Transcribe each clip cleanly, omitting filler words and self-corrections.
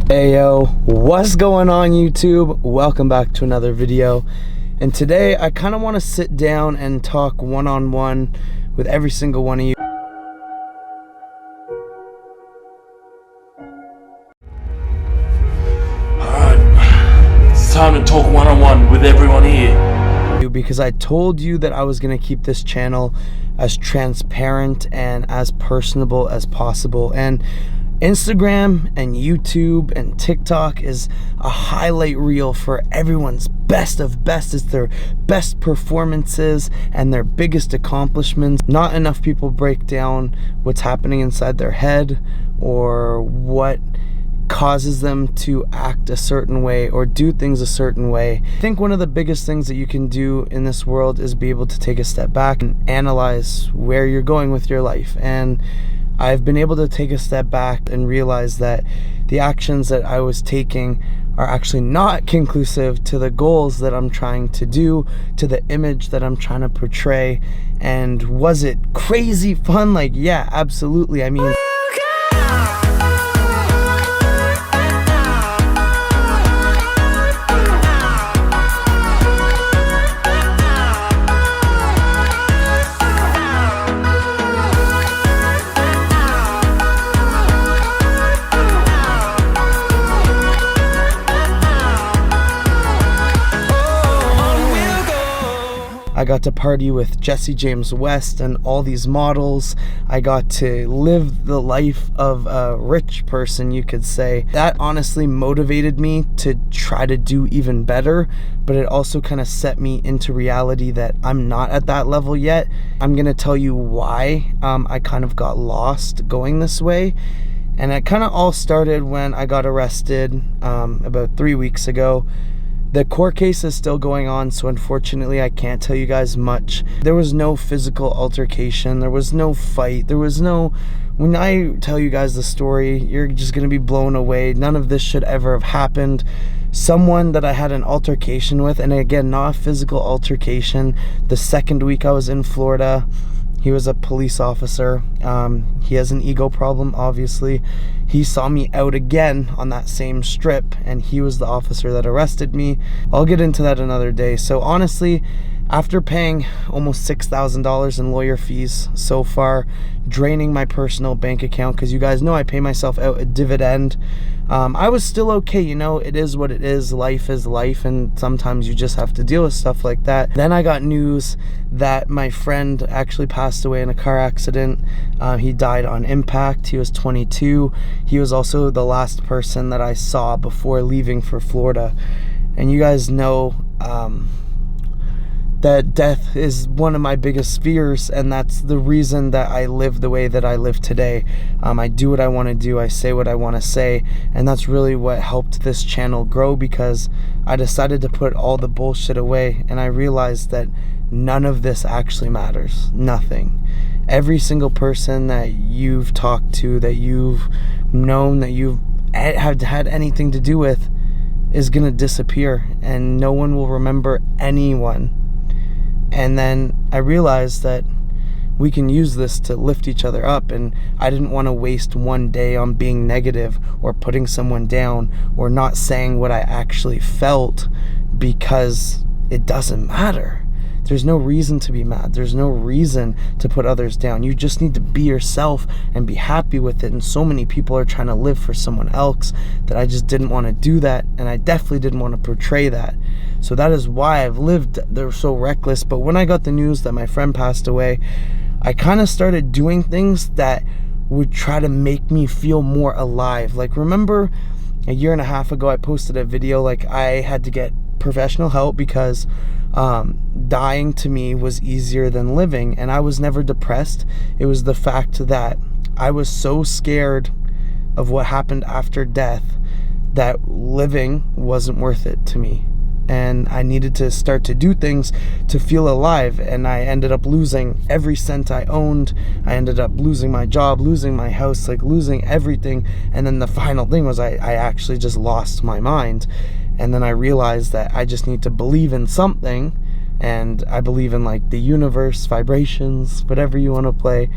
Hey yo, what's going on YouTube? Welcome back to another video. And today I kind of want to sit down and talk one-on-one with every single one of you. Alright, it's time to talk one-on-one with everyone here. Because I told you that I was going to keep this channel as transparent and as personable as possible. And Instagram and YouTube and TikTok is a highlight reel for everyone's best of best. It's their best performances and their biggest accomplishments. Not enough people break down what's happening inside their head or what causes them to act a certain way or do things a certain way. I think one of the biggest things that you can do in this world is be able to take a step back and analyze where you're going with your life. And I've been able to take a step back and realize that the actions that I was taking are actually not conclusive to the goals that I'm trying to do, to the image that I'm trying to portray. And was it crazy fun? Like, yeah, absolutely. I mean, I got to party with Jesse James West and all these models. I got to live the life of a rich person, you could say. That honestly motivated me to try to do even better, but it also kind of set me into reality that I'm not at that level yet. I'm gonna tell you why I kind of got lost going this way. And it kind of all started when I got arrested about 3 weeks ago. The court case is still going on, so unfortunately I can't tell you guys much. There was no physical altercation, there was no fight, there was no... When I tell you guys the story, you're just gonna be blown away. None of this should ever have happened. Someone that I had an altercation with, and again, not a physical altercation, the second week I was in Florida. He was a police officer. He has an ego problem, obviously. He saw me out again on that same strip, and he was the officer that arrested me. I'll get into that another day. So honestly, after paying almost $6,000 in lawyer fees so far, draining my personal bank account, because you guys know I pay myself out a dividend, I was still okay. You know, it is what it is. Life is life, and sometimes you just have to deal with stuff like that. Then I got news that my friend actually passed away in a car accident. He died on impact. He was 22. He was also the last person that I saw before leaving for Florida. And you guys know that death is one of my biggest fears, and that's the reason that I live the way that I live today. I do what I want to do, I say what I want to say, and that's really what helped this channel grow, because I decided to put all the bullshit away, and I realized that none of this actually matters. Nothing. Every single person that you've talked to, that you've known, that you've had anything to do with is gonna disappear, and no one will remember anyone. And then I realized that we can use this to lift each other up, and I didn't want to waste one day on being negative or putting someone down or not saying what I actually felt, because it doesn't matter. There's no reason to be mad. There's no reason to put others down. You just need to be yourself and be happy with it. And so many people are trying to live for someone else that I just didn't want to do that. And I definitely didn't want to portray that. So that is why I've lived there so reckless. But when I got the news that my friend passed away, I kind of started doing things that would try to make me feel more alive. Like, remember a year and a half ago, I posted a video like I had to get professional help because dying to me was easier than living, and I was never depressed. It was the fact that I was so scared of what happened after death that living wasn't worth it to me, and I needed to start to do things to feel alive. And I ended up losing every cent I owned. I ended up losing my job, losing my house, like losing everything. And then the final thing was I actually just lost my mind. And then I realized that I just need to believe in something, and I believe in like the universe, vibrations, whatever you want to play.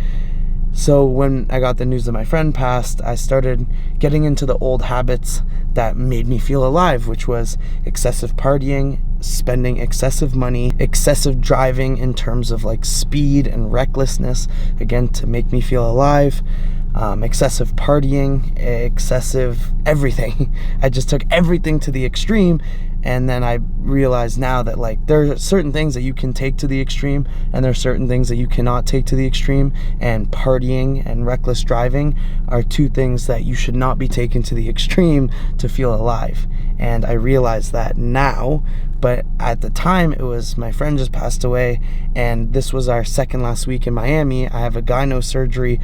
So when I got the news that my friend passed, I started getting into the old habits that made me feel alive, which was excessive partying, spending excessive money, excessive driving in terms of like speed and recklessness, again, to make me feel alive. Excessive partying, excessive everything. I just took everything to the extreme, and then I realize now that like there are certain things that you can take to the extreme and there are certain things that you cannot take to the extreme, and partying and reckless driving are two things that you should not be taken to the extreme to feel alive. And I realize that now, but at the time it was my friend just passed away, and this was our second last week in Miami. I have a gyno surgery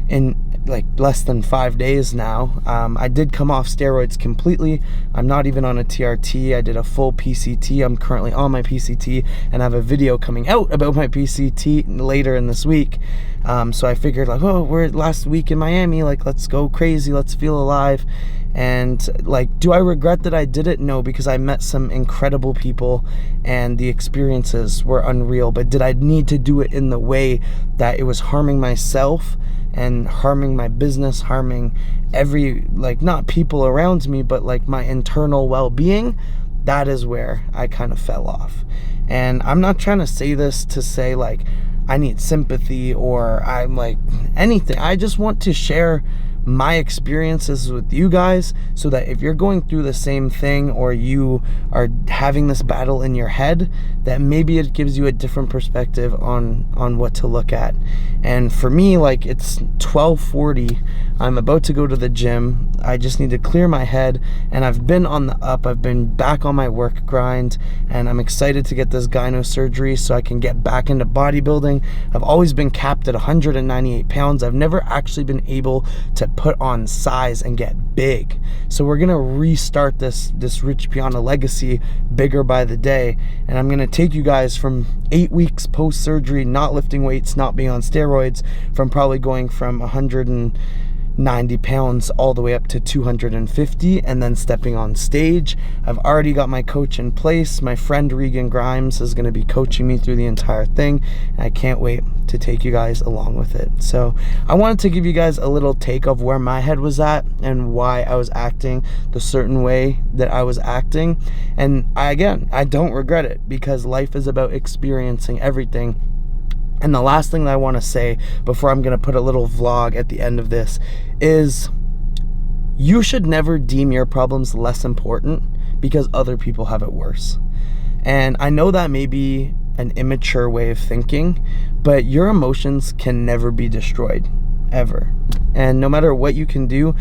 in like less than 5 days now. I did come off steroids completely. I'm not even on a TRT. I did a full PCT. I'm currently on my PCT, and I have a video coming out about my PCT later in this week. So I figured like, oh, we're last week in Miami, like let's go crazy, let's feel alive. And like, do I regret that I did it? No, because I met some incredible people and the experiences were unreal. But did I need to do it in the way that it was harming myself and harming my business, harming every, like, not people around me, but like my internal well-being? That is where I kind of fell off. And I'm not trying to say this to say like I need sympathy or I'm like anything. I just want to share my experiences with you guys, so that if you're going through the same thing or you are having this battle in your head, that maybe it gives you a different perspective on what to look at. And for me, like, it's 12:40, I'm about to go to the gym. I just need to clear my head, and I've been on the up. I've been back on my work grind, and I'm excited to get this gyno surgery so I can get back into bodybuilding. I've always been capped at 198 pounds. I've never actually been able to put on size and get big. So we're gonna restart this Rich Piana legacy, bigger by the day. And I'm gonna take you guys from 8 weeks post-surgery, not lifting weights, not being on steroids, from probably going from 190 pounds all the way up to 250, and then stepping on stage. I've already got my coach in place. My friend Regan Grimes is going to be coaching me through the entire thing, and I can't wait to take you guys along with it. So I wanted to give you guys a little take of where my head was at and why I was acting the certain way that I was acting. And I don't regret it, because life is about experiencing everything. And the last thing that I want to say before I'm going to put a little vlog at the end of this is, you should never deem your problems less important because other people have it worse. And I know that may be an immature way of thinking, but your emotions can never be destroyed, ever. And no matter what you can do,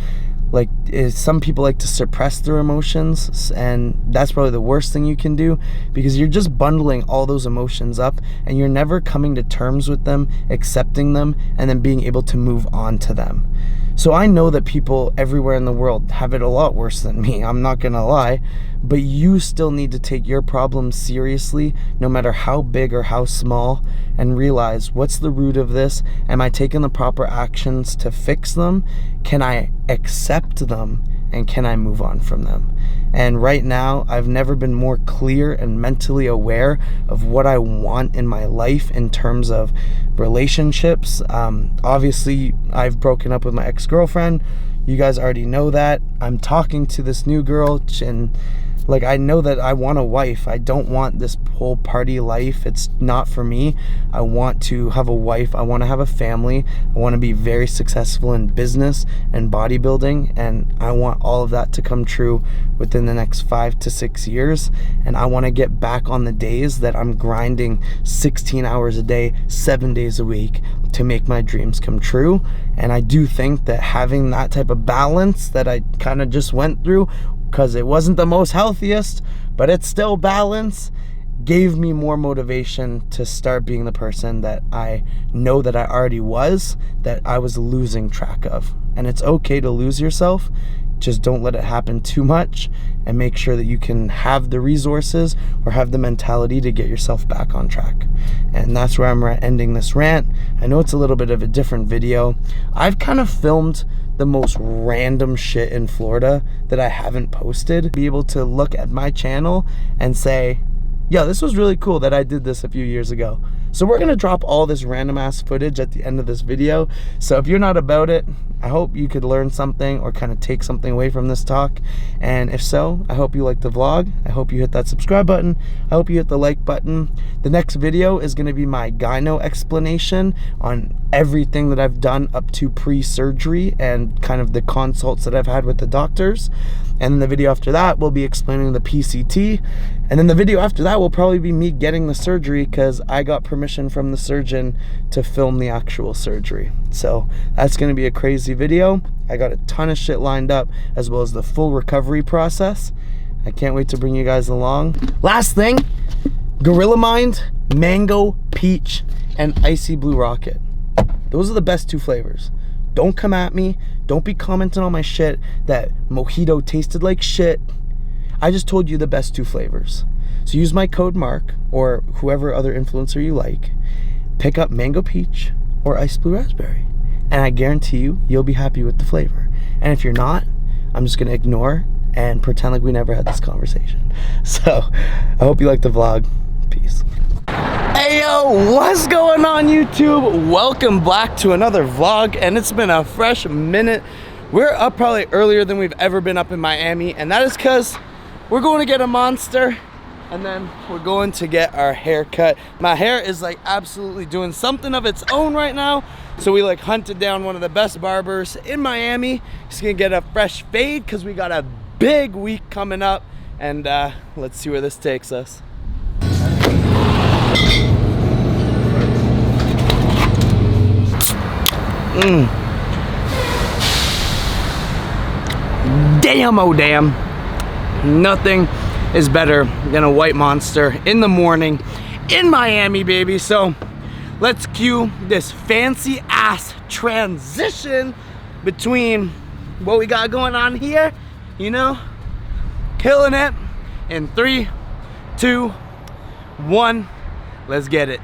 like, some people like to suppress their emotions, and that's probably the worst thing you can do, because you're just bundling all those emotions up and you're never coming to terms with them, accepting them, and then being able to move on to them. So I know that people everywhere in the world have it a lot worse than me, I'm not gonna lie, but you still need to take your problems seriously, no matter how big or how small, and realize, what's the root of this? Am I taking the proper actions to fix them? Can I accept them? And can I move on from them? And right now, I've never been more clear and mentally aware of what I want in my life in terms of relationships. Obviously, I've broken up with my ex-girlfriend. You guys already know that. I'm talking to this new girl, and like, I know that I want a wife. I don't want this whole party life. It's not for me. I want to have a wife. I want to have a family. I want to be very successful in business and bodybuilding, and I want all of that to come true within the next 5 to 6 years. And I want to get back on the days that I'm grinding 16 hours a day, 7 days a week, to make my dreams come true. And I do think that having that type of balance that I kind of just went through, because it wasn't the most healthiest, but it's still balance, gave me more motivation to start being the person that I know that I already was, that I was losing track of. And it's okay to lose yourself. Just don't let it happen too much, and make sure that you can have the resources or have the mentality to get yourself back on track. And that's where I'm ending this rant. I know it's a little bit of a different video. I've kind of filmed the most random shit in Florida that I haven't posted. Be able to look at my channel and say, yo, this was really cool that I did this a few years ago. So we're gonna drop all this random ass footage at the end of this video. So if you're not about it, I hope you could learn something or kind of take something away from this talk. And if so, I hope you like the vlog. I hope you hit that subscribe button. I hope you hit the like button. The next video is gonna be my gyno explanation on everything that I've done up to pre-surgery and kind of the consults that I've had with the doctors. And then the video after that will be explaining the PCT. And then the video after that will probably be me getting the surgery because I got permission from the surgeon to film the actual surgery. So that's gonna be a crazy video. I got a ton of shit lined up as well as the full recovery process. I can't wait to bring you guys along. Last thing, Gorilla Mind, Mango, Peach, and Icy Blue Rocket. Those are the best 2 flavors. Don't come at me. Don't be commenting on my shit that mojito tasted like shit. I just told you the best 2 flavors. So use my code Mark or whoever other influencer you like. Pick up Mango Peach or Ice Blue Raspberry. And I guarantee you, you'll be happy with the flavor. And if you're not, I'm just gonna ignore and pretend like we never had this conversation. So I hope you like the vlog. Peace. Hey yo, what's going on YouTube? Welcome back to another vlog, and it's been a fresh minute. We're up probably earlier than we've ever been up in Miami, and that is because we're going to get a monster and then we're going to get our hair cut. My hair is like absolutely doing something of its own right now, so we like hunted down one of the best barbers in Miami. He's gonna get a fresh fade because we got a big week coming up, and let's see where this takes us. Damn, oh damn. Nothing is better than a white monster in the morning in Miami, baby. So let's cue this fancy ass transition between what we got going on here, you know, killing it in 3, 2, 1. Let's get it.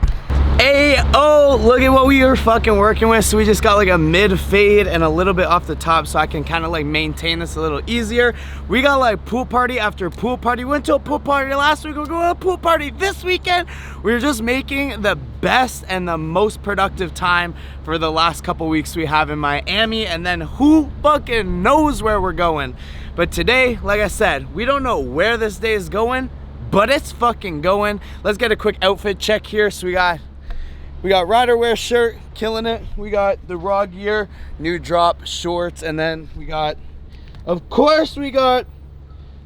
Hey, oh, look at what we were fucking working with. So we just got like a mid fade and a little bit off the top so I can kind of like maintain this a little easier. We got like pool party after pool party. We went to a pool party last week. We're going to a pool party this weekend. We're just making the best and the most productive time for the last couple weeks we have in Miami, and then who fucking knows where we're going. But today, like I said, we don't know where this day is going, but it's fucking going. Let's get a quick outfit check here. So we got rider wear shirt, killing it. We got the raw gear, new drop shorts, and then we got, of course, we got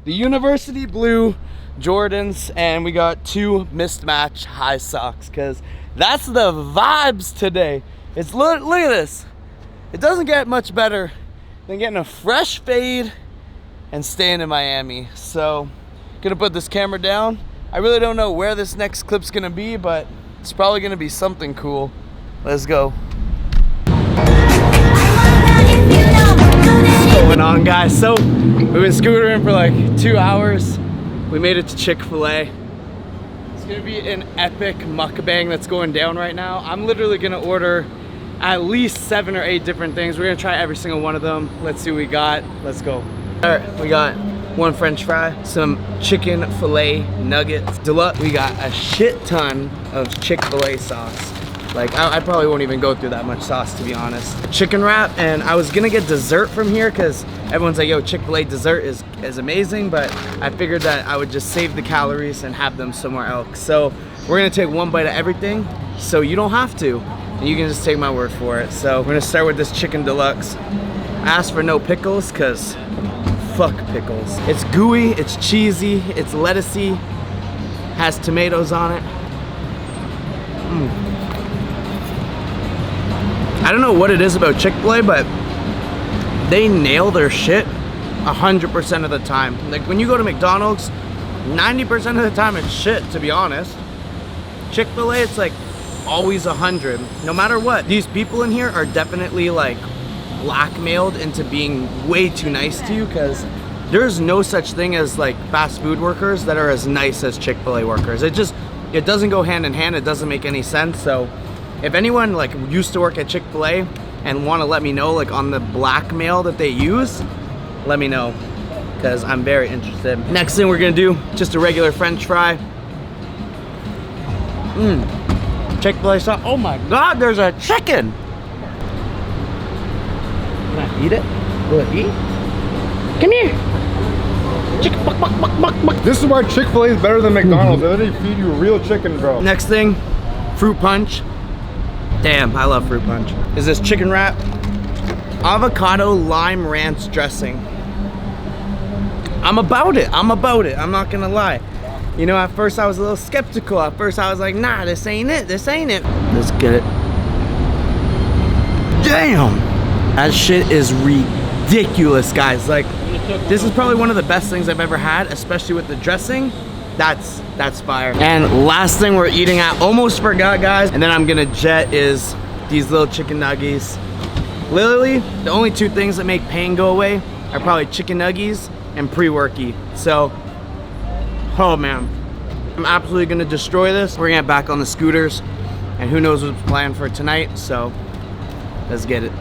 the university blue Jordans, and we got 2 mismatch high socks because that's the vibes today. It's look at this. It doesn't get much better than getting a fresh fade and staying in Miami. So, gonna put this camera down. I really don't know where this next clip's gonna be, but it's probably gonna be something cool. Let's go. What's going on, guys? So we've been scootering for like 2 hours. We made it to Chick-fil-A. It's gonna be an epic mukbang that's going down right now. I'm literally gonna order at least 7 or 8 different things. We're gonna try every single one of them. Let's see what we got. Let's go. All right, we got 1 French fry, some chicken filet nuggets. Deluxe, we got a shit ton of Chick-fil-A sauce. Like, I probably won't even go through that much sauce, to be honest. Chicken wrap, and I was gonna get dessert from here because everyone's like, yo, Chick-fil-A dessert is amazing, but I figured that I would just save the calories and have them somewhere else. So we're gonna take 1 bite of everything, so you don't have to. And you can just take my word for it. So we're gonna start with this chicken deluxe. I asked for no pickles because fuck pickles. It's gooey, it's cheesy, it's lettucey, has tomatoes on it. I don't know what it is about Chick-fil-A, but they nail their shit 100% of the time. Like when you go to McDonald's, 90% of the time it's shit, to be honest. Chick-fil-A, it's like always 100, no matter what. These people in here are definitely like blackmailed into being way too nice to you, because there's no such thing as like fast food workers that are as nice as Chick-fil-A workers. It doesn't go hand in hand. It doesn't make any sense. So if anyone like used to work at Chick-fil-A and want to let me know like on the blackmail that they use, let me know, because I'm very interested. Next thing we're gonna do, just a regular French fry. Chick-fil-A sauce. Oh my God, there's a chicken. Can I eat it? Will it eat? Come here. Chicken, buck, buck, buck, buck, buck. This is why Chick-fil-A is better than McDonald's. They literally feed you real chicken, bro. Next thing, fruit punch. Damn, I love fruit punch. Is this chicken wrap? Avocado lime ranch dressing. I'm about it. I'm not gonna lie. You know, at first I was a little skeptical. At first I was like, nah, this ain't it. Let's get it. Damn! That shit is ridiculous, guys. Like, this is probably one of the best things I've ever had, especially with the dressing. That's fire. And last thing we're eating, I almost forgot, guys, and then I'm gonna jet, is these little chicken nuggies. Literally, the only two things that make pain go away are probably chicken nuggies and pre-worky. So, oh man, I'm absolutely gonna destroy this. We're gonna get back on the scooters, and who knows what's planned for tonight, so let's get it.